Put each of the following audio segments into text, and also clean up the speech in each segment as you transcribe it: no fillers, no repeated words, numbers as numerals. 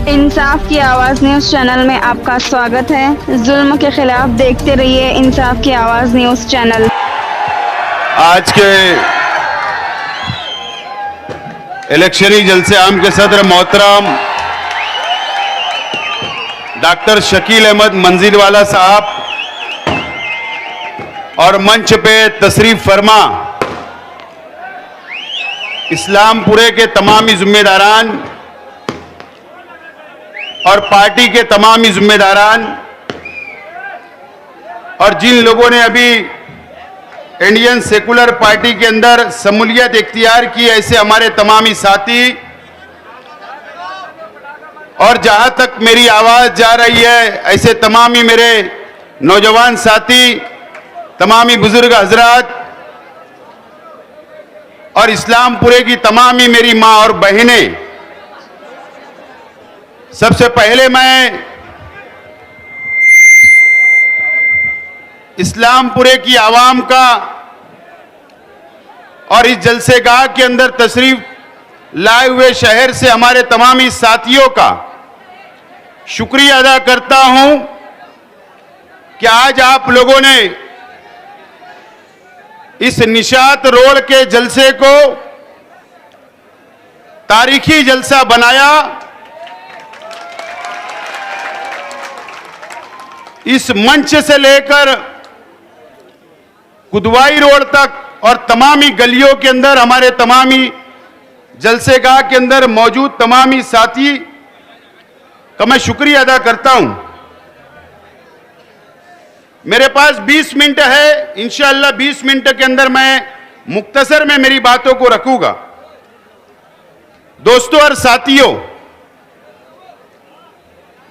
इंसाफ की आवाज़ news channel में आपका स्वागत है। जुल्म के खिलाफ देखते रहिए इंसाफ की आवाज़ न्यूज़ चैनल। आज के इलेक्शनी जलसे आम के सदर मोहतरम डॉक्टर शकील अहमद मंजीरवाला साहब और मंच पे तशरीफ फरमा इस्लामपुरे के तमामी जिम्मेदारान और पार्टी के तमामी जिम्मेदारान और जिन लोगों ने अभी इंडियन सेकुलर पार्टी के अंदर शमूलियत इख्तियार की, ऐसे हमारे तमामी साथी और जहां तक मेरी आवाज जा रही है ऐसे तमामी मेरे नौजवान साथी, तमामी बुजुर्ग हजरात और इस्लामपुरे की तमामी मेरी मां और बहनें, सबसे पहले मैं इस्लामपुरे की आवाम का और इस जलसेगाह के अंदर तशरीफ लाए हुए शहर से हमारे तमामी साथियों का शुक्रिया अदा करता हूं कि आज आप लोगों ने इस निशात रोड के जलसे को तारीखी जलसा बनाया। इस मंच से लेकर कुदवाई रोड तक और तमामी गलियों के अंदर हमारे तमामी जलसेगाह के अंदर मौजूद तमामी साथी का मैं शुक्रिया अदा करता हूं। मेरे पास 20 मिनट है, इंशाअल्लाह 20 मिनट के अंदर मैं मुख्तसर में मेरी बातों को रखूंगा। दोस्तों और साथियों,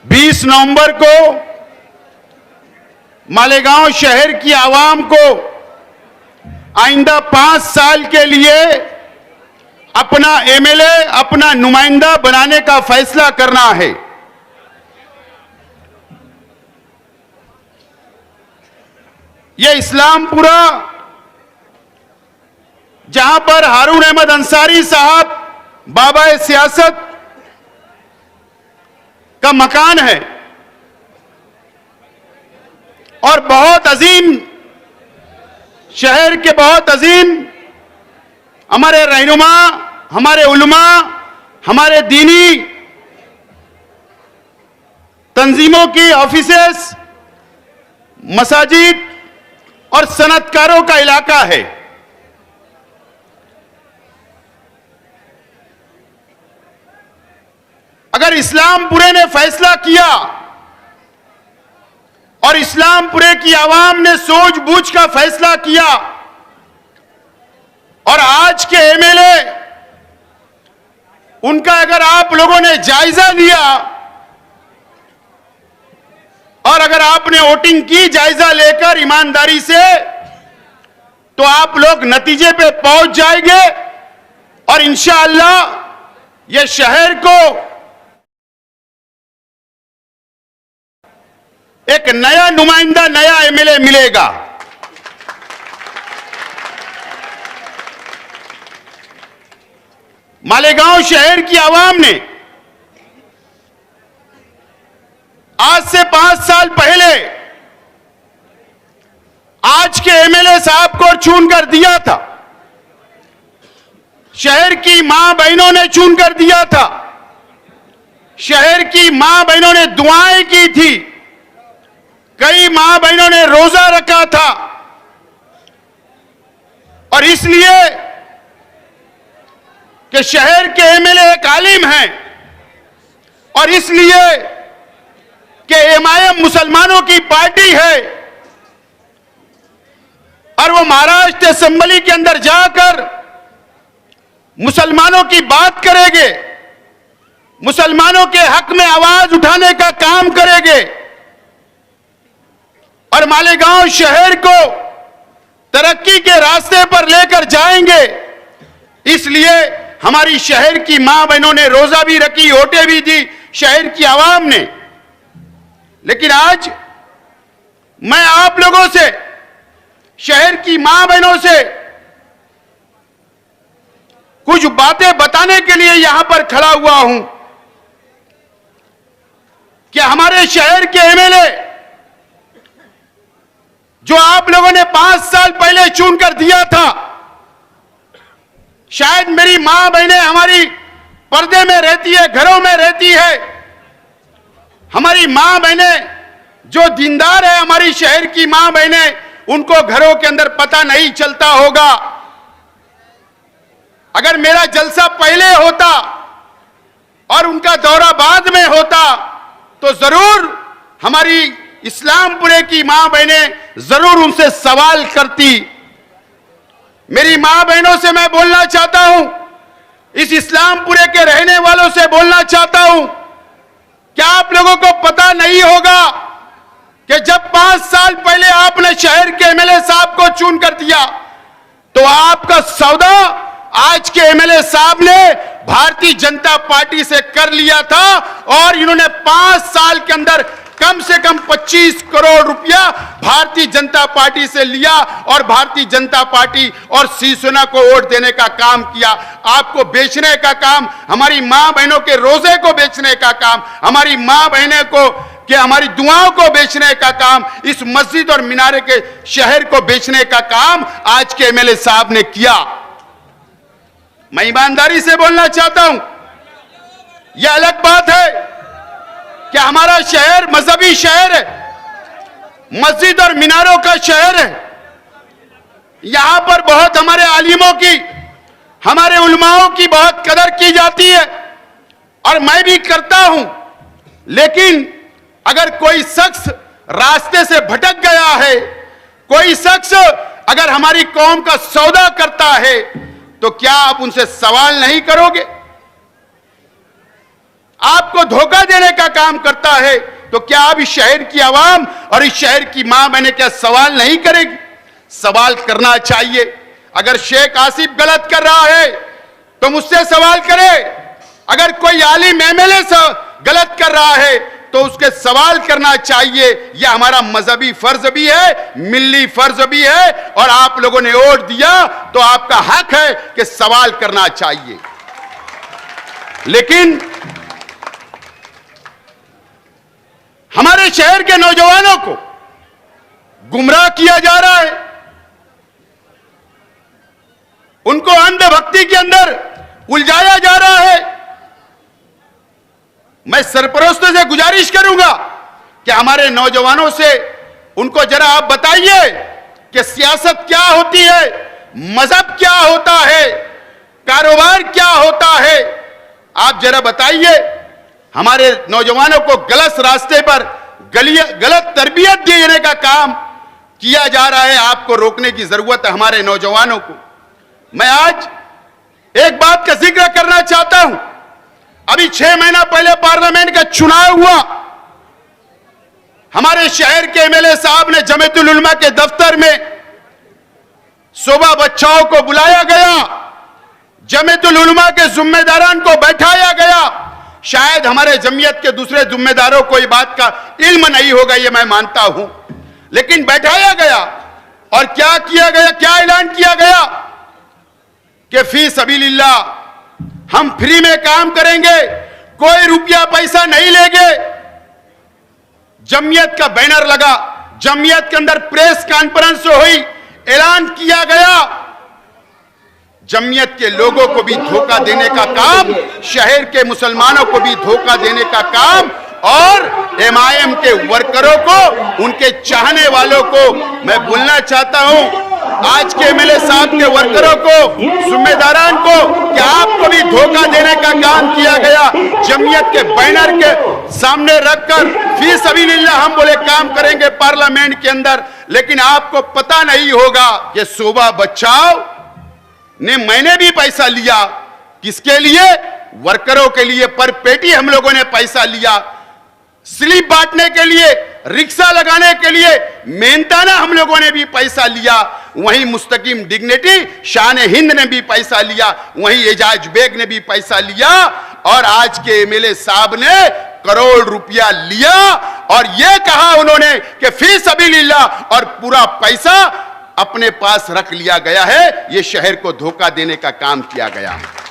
20 नवंबर को मालेगांव शहर की आवाम को आइंदा 5 साल के लिए अपना एमएलए, अपना नुमाइंदा बनाने का फैसला करना है। यह इस्लामपुरा, जहां पर हारून अहमद अंसारी साहब बाबा सियासत का मकान है और बहुत अजीम शहर के बहुत अजीम हमारे रहनुमा, हमारे उलमा, हमारे दीनी तंजीमों की ऑफिसेस, मसाजिद और सनतकारों का इलाका है। अगर इस्लामपुरे ने फैसला किया और इस्लामपुरे की आवाम ने सूझबूझ का फैसला किया और आज के एमएलए उनका अगर आप लोगों ने जायजा लिया और अगर आपने वोटिंग की जायजा लेकर ईमानदारी से, तो आप लोग नतीजे पे पहुंच जाएंगे और इंशाअल्लाह ये शहर को एक नया नुमाइंदा, नया एमएलए मिलेगा। मालेगांव शहर की आवाम ने आज से 5 साल पहले आज के एमएलए साहब को चुनकर दिया था। शहर की मां बहनों ने चुनकर दिया था। शहर की मां बहनों ने दुआएं की थी। कई मां बहनों ने रोजा रखा था और इसलिए कि शहर के एमएलए एक आलिम हैं और इसलिए कि एमआईएम मुसलमानों की पार्टी है और वो महाराष्ट्र असेंबली के अंदर जाकर मुसलमानों की बात करेंगे, मुसलमानों के हक में आवाज उठाने का काम करेंगे और मालेगांव शहर को तरक्की के रास्ते पर लेकर जाएंगे। इसलिए हमारी शहर की मां बहनों ने रोजा भी रखी, वोटें भी दी शहर की आवाम ने। लेकिन आज मैं आप लोगों से, शहर की मां बहनों से कुछ बातें बताने के लिए यहां पर खड़ा हुआ हूं। कि हमारे शहर के एमएलए जो आप लोगों ने 5 साल पहले चुनकर दिया था, शायद मेरी मां बहनें हमारी पर्दे में रहती है, घरों में रहती है, हमारी मां बहनें जो दीनदार है, हमारी शहर की मां बहनें, उनको घरों के अंदर पता नहीं चलता होगा। अगर मेरा जलसा पहले होता और उनका दौरा बाद में होता तो जरूर हमारी इस्लामपुरे की मां बहनें जरूर उनसे सवाल करती। मेरी मां बहनों से मैं बोलना चाहता हूं, इस इस्लामपुरे के रहने वालों से बोलना चाहता हूं, क्या आप लोगों को पता नहीं होगा कि जब 5 साल पहले आपने शहर के एमएलए साहब को चुन कर दिया तो आपका सौदा आज के एमएलए साहब ने भारतीय जनता पार्टी से कर लिया था और इन्होंने 5 साल के अंदर कम से कम 25 करोड़ रुपया भारतीय जनता पार्टी से लिया और भारतीय जनता पार्टी और शिवसेना को वोट देने का काम किया। आपको बेचने का काम, हमारी मां बहनों के रोजे को बेचने का काम, हमारी मां बहनें को कि हमारी दुआओं को बेचने का काम, इस मस्जिद और मीनारे के शहर को बेचने का काम आज के एमएलए साहब ने किया। मैं ईमानदारी से बोलना चाहता हूं, यह अलग बात है कि हमारा शहर मजहबी शहर है, मस्जिद और मीनारों का शहर है। यहां पर बहुत हमारे आलिमों की, हमारे उलमाओं की बहुत कदर की जाती है और मैं भी करता हूं। लेकिन अगर कोई शख्स रास्ते से भटक गया है, कोई शख्स अगर हमारी कौम का सौदा करता है, तो क्या आप उनसे सवाल नहीं करोगे? आपको धोखा देने का काम करता है तो क्या आप इस शहर की आवाम और इस शहर की मां बहनें क्या सवाल नहीं करेगी? सवाल करना चाहिए। अगर शेख आसिफ गलत कर रहा है तो मुझसे सवाल करे, अगर कोई आलिम एमएलए से गलत कर रहा है तो उसके सवाल करना चाहिए। यह हमारा मजहबी फर्ज भी है, मिल्ली फर्ज भी है और आप लोगों ने वोट दिया तो आपका हक है कि सवाल करना चाहिए। लेकिन हमारे शहर के नौजवानों को गुमराह किया जा रहा है, उनको अंधभक्ति के अंदर उलझाया जा रहा है। मैं सरपरस्तों से गुजारिश करूंगा कि हमारे नौजवानों से उनको जरा आप बताइए कि सियासत क्या होती है, मजहब क्या होता है, कारोबार क्या होता है। आप जरा बताइए। हमारे नौजवानों को गलत रास्ते पर गलत तरबियत देने का काम किया जा रहा है। आपको रोकने की जरूरत है हमारे नौजवानों को। मैं आज एक बात का जिक्र करना चाहता हूं। अभी 6 महीना पहले पार्लियामेंट का चुनाव हुआ। हमारे शहर के एमएलए साहब ने जमीयतुल उलमा के दफ्तर में सुबह बच्चाओं को बुलाया गया, जमीयतुल उलमा के जिम्मेदारान को बैठाया गया। शायद हमारे जमीयत के दूसरे जिम्मेदारों को ये बात का इल्म नहीं होगा, ये मैं मानता हूं, लेकिन बैठाया गया और क्या किया गया, क्या ऐलान किया गया कि फी सबीलिल्लाह हम फ्री में काम करेंगे, कोई रुपया पैसा नहीं लेंगे। जमीयत का बैनर लगा, जमीयत के अंदर प्रेस कॉन्फ्रेंस हुई, ऐलान किया गया। जमीयत के लोगों को भी धोखा देने का काम, शहर के मुसलमानों को भी धोखा देने का काम और एमआईएम के वर्करों को, उनके चाहने वालों को मैं बोलना चाहता हूं, आज के एमएलए साहब के वर्करों को, जिम्मेदारान को, कि आपको भी धोखा देने का काम किया गया। जमीयत के बैनर के सामने रखकर फी सबीलिल्लाह हम बोले काम करेंगे पार्लियामेंट के अंदर, लेकिन आपको पता नहीं होगा कि सुबह बचाओ ने मैंने भी पैसा लिया। किसके लिए? वर्करों के लिए। पर पेटी हम लोगों ने पैसा लिया, स्लिप बांटने के लिए, रिक्शा लगाने के लिए, मेहनताना हम लोगों ने भी पैसा लिया। वहीं मुस्तकीम डिग्निटी शान हिंद ने भी पैसा लिया, वहीं एजाज बेग ने भी पैसा लिया और आज के एमएलए साहब ने करोड़ रुपया लिया और यह कहा उन्होंने कि फी सबीलिल्लाह और पूरा पैसा अपने पास रख लिया गया है। यह शहर को धोखा देने का काम किया गया है।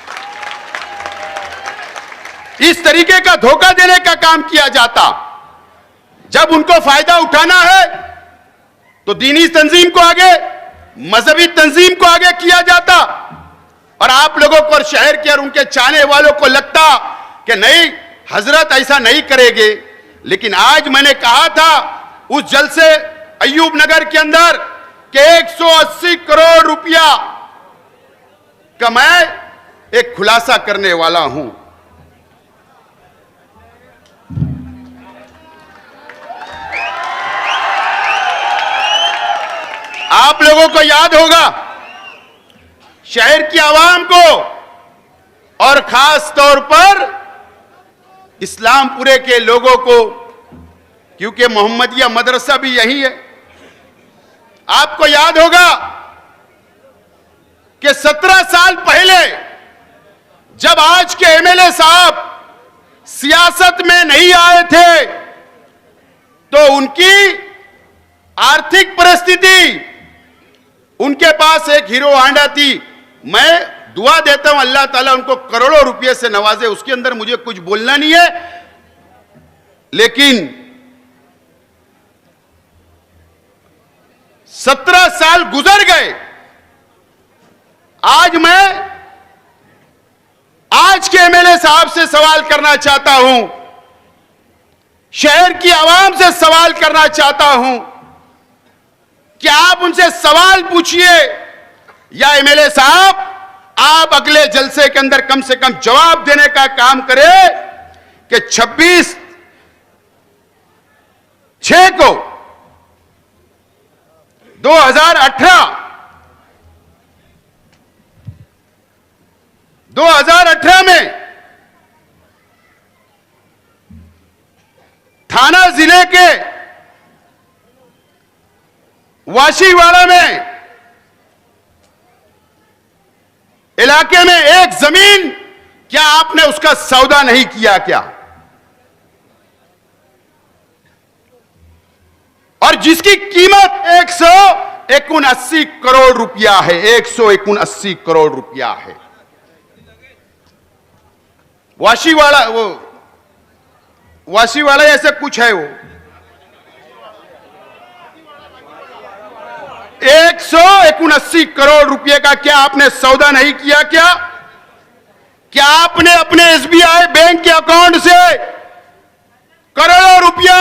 इस तरीके का धोखा देने का काम किया जाता जब उनको फायदा उठाना है तो दीनी तंजीम को आगे, मजहबी तंजीम को आगे किया जाता, और आप लोगों को और शहर के और उनके चाहने वालों को लगता कि नहीं, हजरत ऐसा नहीं करेंगे। लेकिन आज मैंने कहा था उस जलसे अय्यूब नगर के अंदर कि 180 करोड़ रुपया का मैं एक खुलासा करने वाला हूं। आप लोगों को याद होगा, शहर की आवाम को और खास तौर पर इस्लामपुरे के लोगों को, क्योंकि मोहम्मदिया मदरसा भी यही है, आपको याद होगा कि 17 साल पहले जब आज के एमएलए साहब सियासत में नहीं आए थे तो उनकी आर्थिक परिस्थिति, उनके पास एक हीरो हांडा थी। मैं दुआ देता हूं अल्लाह ताला उनको करोड़ों रुपए से नवाजे, उसके अंदर मुझे कुछ बोलना नहीं है। लेकिन 17 साल गुजर गए। आज मैं आज के एमएलए साहब से सवाल करना चाहता हूं, शहर की आवाम से सवाल करना चाहता हूं कि आप उनसे सवाल पूछिए, या एमएलए साहब आप अगले जलसे के अंदर कम से कम जवाब देने का काम करें कि 26/6 को 2018 में थाना जिले के वाशीवाड़ा में इलाके में एक जमीन, क्या आपने उसका सौदा नहीं किया क्या? और जिसकी कीमत 179 करोड़ रुपया है, 179 करोड़ रुपया है। वाशीवाड़ा, वो वाशीवाड़ा ऐसे कुछ है, वो 179 करोड़ रुपए का क्या आपने सौदा नहीं किया क्या? क्या आपने अपने एसबीआई बैंक के अकाउंट से करोड़ों रुपया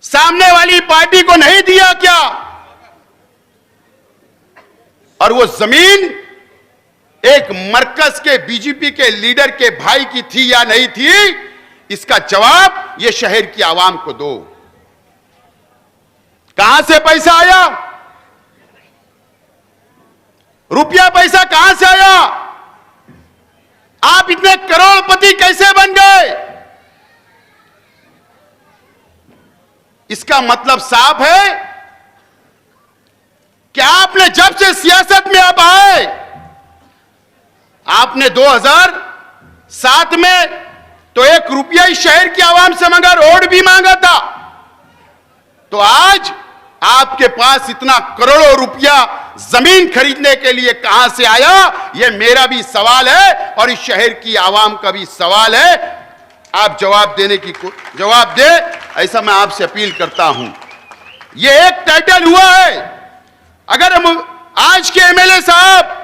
सामने वाली पार्टी को नहीं दिया क्या? और वो जमीन एक मरकज के बीजेपी के लीडर के भाई की थी या नहीं थी, इसका जवाब ये शहर की आवाम को दो। कहां से पैसा आया? रुपया पैसा कहां से आया? आप इतने करोड़पति कैसे बन गए? इसका मतलब साफ है कि आपने जब से सियासत में आप आए, आपने 2007 में तो 1 रुपया ही शहर की आवाम से मांगा, रोड भी मांगा था। तो आज आपके पास इतना करोड़ों रुपया जमीन खरीदने के लिए कहां से आया? यह मेरा भी सवाल है और इस शहर की आवाम का भी सवाल है। आप जवाब दे, ऐसा मैं आपसे अपील करता हूं। यह एक टाइटल हुआ है। अगर हम आज के एमएलए साहब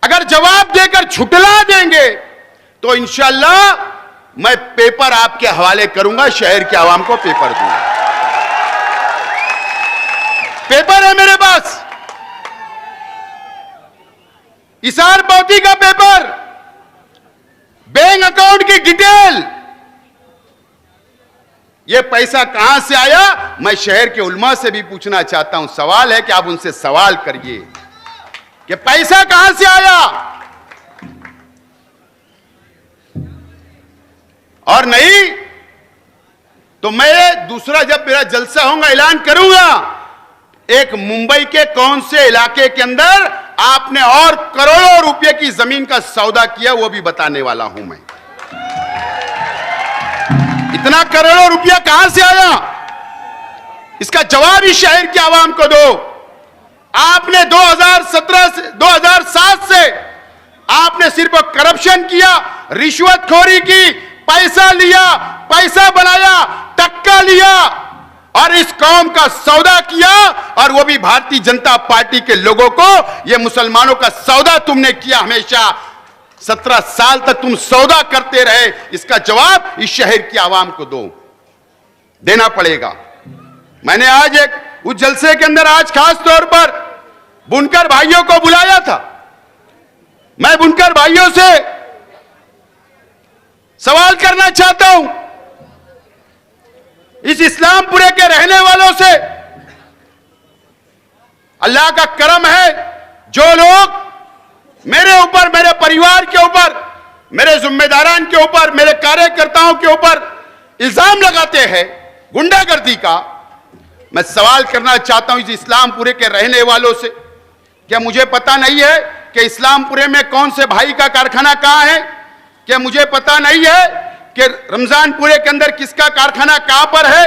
अगर जवाब देकर छुटला देंगे तो इंशाअल्लाह मैं पेपर आपके हवाले करूंगा, शहर के आवाम को पेपर दूंगा। पेपर है मेरे पास, इसार पौती का पेपर, बैंक अकाउंट की डिटेल, यह पैसा कहां से आया मैं शहर के उलमा से भी पूछना चाहता हूं। सवाल है कि आप उनसे सवाल करिए कि पैसा कहां से आया। और नहीं तो मैं दूसरा जब मेरा जलसा होगा ऐलान करूंगा, एक मुंबई के कौन से इलाके के अंदर आपने और करोड़ों रुपए की जमीन का सौदा किया वो भी बताने वाला हूं मैं। इतना करोड़ों रुपया कहां से आया, इसका जवाब इस शहर की आवाम को दो। आपने 2007 से आपने सिर्फ करप्शन किया रिश्वतखोरी की, पैसा लिया, पैसा बनाया, टक्का लिया और इस कौम का सौदा किया, और वो भी भारतीय जनता पार्टी के लोगों को। ये मुसलमानों का सौदा तुमने किया हमेशा, 17 साल तक तुम सौदा करते रहे। इसका जवाब इस शहर की आवाम को देना पड़ेगा। मैंने आज उस जलसे के अंदर आज खास तौर पर बुनकर भाइयों को बुलाया था। मैं बुनकर भाइयों से सवाल करना चाहता हूं, इस इस्लामपुरे के रहने वालों से। अल्लाह का करम है, जो लोग मेरे ऊपर, मेरे परिवार के ऊपर, मेरे जिम्मेदारान के ऊपर, मेरे कार्यकर्ताओं के ऊपर इल्जाम लगाते हैं गुंडागर्दी का, मैं सवाल करना चाहता हूं इस इस्लामपुरे के रहने वालों से। क्या मुझे पता नहीं है कि इस्लामपुरे में कौन से भाई का कारखाना कहां है? क्या मुझे पता नहीं है कि रमजानपुरे के अंदर किसका कारखाना कहां पर है?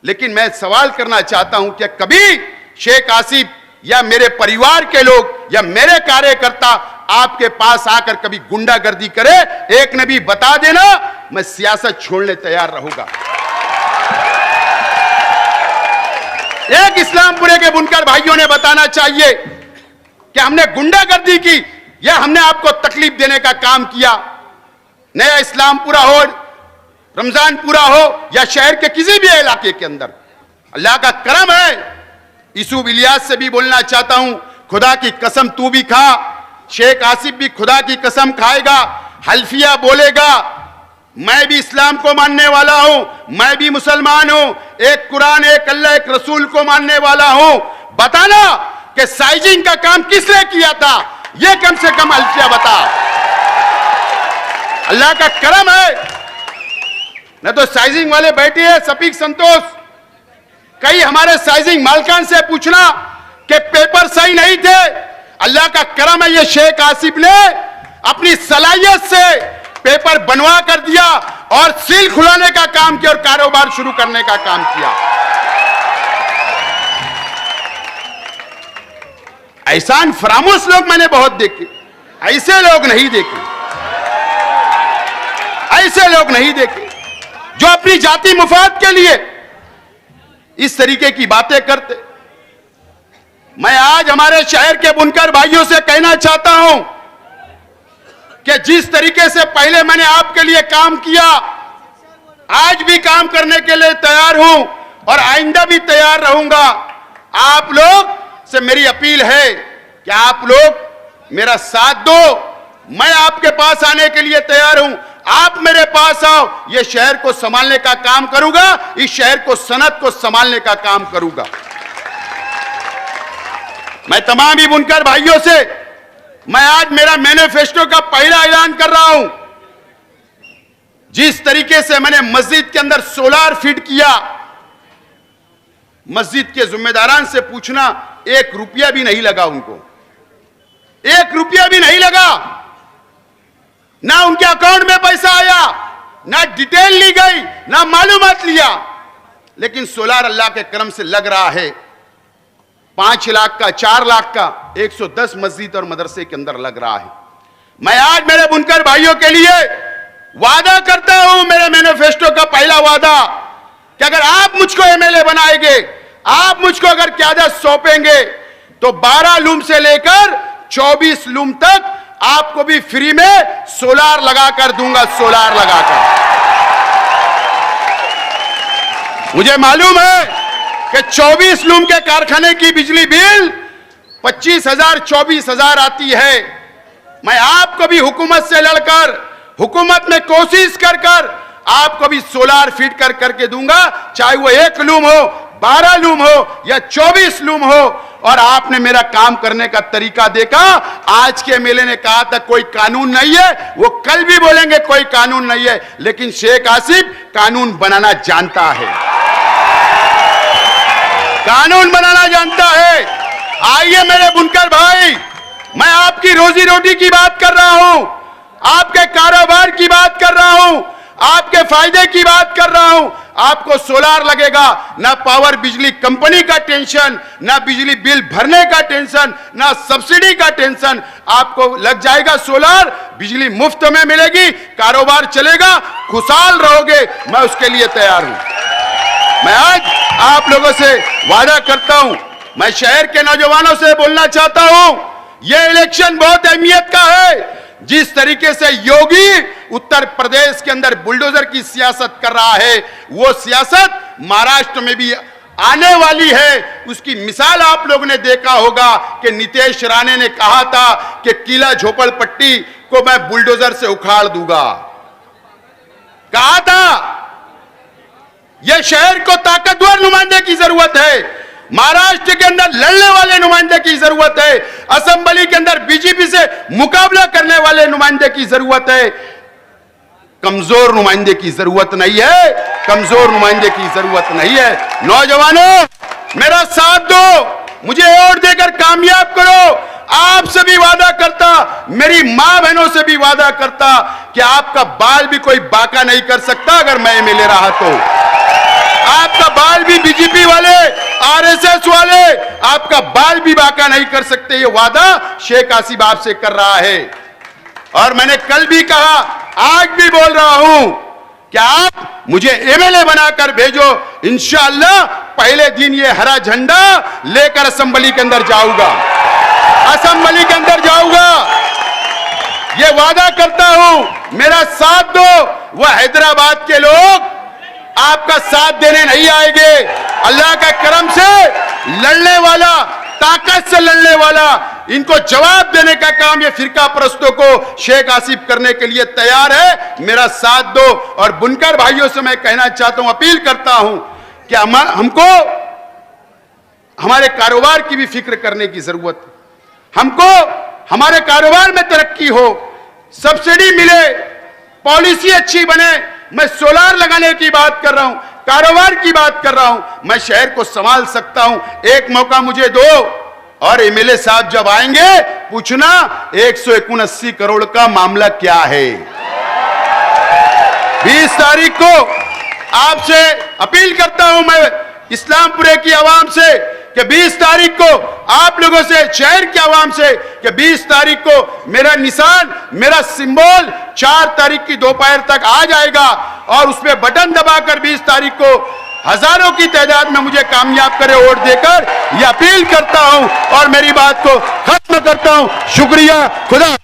लेकिन मैं सवाल करना चाहता हूं कि कभी शेख आसिफ या मेरे परिवार के लोग या मेरे कार्यकर्ता आपके पास आकर कभी गुंडागर्दी करे? एक ने भी बता देना, मैं सियासत छोड़ने तैयार रहूंगा। एक इस्लामपुरे के बुनकर भाइयों ने बताना चाहिए कि हमने गुंडागर्दी की या हमने आपको तकलीफ देने का काम किया। नया इस्लामपुरा हो, रमजानपुरा हो या शहर के किसी भी इलाके के अंदर अल्लाह का करम है। यूसुफ इलियास से भी बोलना चाहता हूं, खुदा की कसम तू भी खा, शेख आसिफ भी खुदा की कसम खाएगा, हल्फिया बोलेगा, मैं भी इस्लाम को मानने वाला हूं, मैं भी मुसलमान हूं, एक कुरान, एक अल्लाह, एक रसूल को मानने वाला हूं। बताना कि साइजिंग का काम किसने किया था, यह कम से कम हल्फिया बता। अल्लाह का करम है, न तो साइजिंग वाले बैठे हैं सफीक संतोष, कई हमारे साइजिंग मालकान से पूछना कि पेपर सही नहीं थे। अल्लाह का करम है, ये शेख आसिफ ने अपनी सलाहियत से पेपर बनवा कर दिया और सील खुलाने का काम किया और कारोबार शुरू करने का काम किया। एहसान फरामोश लोग मैंने बहुत देखे, ऐसे लोग नहीं देखे, ऐसे लोग नहीं देखे जो अपनी जाति मुफाद के लिए इस तरीके की बातें करते। मैं आज हमारे शहर के बुनकर भाइयों से कहना चाहता हूं कि जिस तरीके से पहले मैंने आपके लिए काम किया, आज भी काम करने के लिए तैयार हूं और आइंदा भी तैयार रहूंगा। आप लोग से मेरी अपील है कि आप लोग मेरा साथ दो, मैं आपके पास आने के लिए तैयार हूं, आप मेरे पास आओ, ये शहर को संभालने का काम करूंगा, इस शहर को, सनत को संभालने का काम करूंगा। मैं तमाम ही बुनकर भाइयों से मैं आज मेरा मैनिफेस्टो का पहला ऐलान कर रहा हूं। जिस तरीके से मैंने मस्जिद के अंदर सोलार फिट किया, मस्जिद के जिम्मेदारान से पूछना, 1 रुपया भी नहीं लगा उनको, 1 रुपया भी नहीं लगा, ना उनके अकाउंट में पैसा आया, ना डिटेल ली गई, ना मालूमात लिया, लेकिन सोलार अल्लाह के करम से लग रहा है। 5 लाख का, 4 लाख का 110 मस्जिद और मदरसे के अंदर लग रहा है। मैं आज मेरे बुनकर भाइयों के लिए वादा करता हूं, मेरे मैनिफेस्टो का पहला वादा, कि अगर आप मुझको एमएलए बनाएंगे, आप मुझको अगर क़यादत सौंपेंगे, तो 12 लूम से लेकर 24 लूम तक आपको भी फ्री में सोलार लगाकर दूंगा, सोलार लगाकर। मुझे मालूम है कि 24 लूम के कारखाने की बिजली बिल 25,000, 24,000 आती है। मैं आपको भी हुकूमत से लड़कर, हुकूमत में कोशिश कर कर आपको भी सोलार फिट कर करके दूंगा, चाहे वो 1 लूम हो, 12 लूम हो या 24 लूम हो। और आपने मेरा काम करने का तरीका देखा। आज के एमएलए ने कहा था कोई कानून नहीं है, वो कल भी बोलेंगे कोई कानून नहीं है, लेकिन शेख आसिफ कानून बनाना जानता है, कानून बनाना जानता है। आइए मेरे बुनकर भाई, मैं आपकी रोजी रोटी की बात कर रहा हूं, आपके कारोबार की बात कर रहा हूं, आपके फायदे की बात कर रहा हूं। आपको सोलार लगेगा, ना पावर बिजली कंपनी का टेंशन, ना बिजली बिल भरने का टेंशन, ना सब्सिडी का टेंशन। आपको लग जाएगा सोलार, बिजली मुफ्त में मिलेगी, कारोबार चलेगा, खुशहाल रहोगे। मैं उसके लिए तैयार हूं। मैं आज आप लोगों से वादा करता हूं, मैं शहर के नौजवानों से बोलना चाहता हूं, यह इलेक्शन बहुत अहमियत का है। जिस तरीके से योगी उत्तर प्रदेश के अंदर बुलडोजर की सियासत कर रहा है, वो सियासत महाराष्ट्र में भी आने वाली है। उसकी मिसाल आप लोगों ने देखा होगा कि नीतीश राणे ने कहा था कि किला झोपड़पट्टी को मैं बुलडोजर से उखाड़ दूंगा, कहा था। यह शहर को ताकतवर नुमाइंदे की जरूरत है, महाराष्ट्र के अंदर लड़ने वाले नुमाइंदे की जरूरत है, असेंबली के अंदर बीजेपी से मुकाबला करने वाले नुमाइंदे की जरूरत है। कमजोर नुमाइंदे की जरूरत नहीं है, कमजोर नुमाइंदे की जरूरत नहीं है। नौजवानों, मेरा साथ दो, मुझे वोट देकर कामयाब करो। आपसे भी वादा करता, मेरी मां बहनों से भी वादा करता कि आपका बाल भी कोई बाका नहीं कर सकता अगर मैं एमएलए रहा तो। आपका बाल भी बीजेपी वाले, आरएसएस वाले आपका बाल भी बाका नहीं कर सकते। ये वादा शेख आसिफ आपसे कर रहा है। और मैंने कल भी कहा, आज भी बोल रहा हूं कि आप मुझे एमएलए बनाकर भेजो, इंशाअल्लाह पहले दिन ये हरा झंडा लेकर असेंबली के अंदर जाऊंगा, असेंबली के अंदर जाऊंगा। ये वादा करता हूं, मेरा साथ दो। वह हैदराबाद के लोग आपका साथ देने नहीं आएंगे। अल्लाह का करम से लड़ने वाला, ताकत से लड़ने वाला, इनको जवाब देने का काम ये फिरका परस्तों को शेख आसिफ करने के लिए तैयार है। मेरा साथ दो। और बुनकर भाइयों से मैं कहना चाहता हूं, अपील करता हूं कि हमको हमारे कारोबार की भी फिक्र करने की जरूरत है। हमको हमारे कारोबार में तरक्की हो, सब्सिडी मिले, पॉलिसी अच्छी बने। मैं सोलार लगाने की बात कर रहा हूं, कारोबार की बात कर रहा हूं। मैं शहर को संभाल सकता हूं। एक मौका मुझे दो, और एमएलए साहब जब आएंगे पूछना 179 करोड़ का मामला क्या है। 20 तारीख को आपसे अपील करता हूं मैं इस्लामपुरे की आवाम से कि 20 तारीख को आप लोगों से, शहर की आवाम से, कि 20 तारीख को मेरा निशान, मेरा सिंबल 4 तारीख की दोपहर तक आ जाएगा। और उसमें बटन दबाकर 20 तारीख को हजारों की तादाद में मुझे कामयाब करे वोट देकर, यह अपील करता हूं और मेरी बात को खत्म करता हूं। शुक्रिया, खुदा।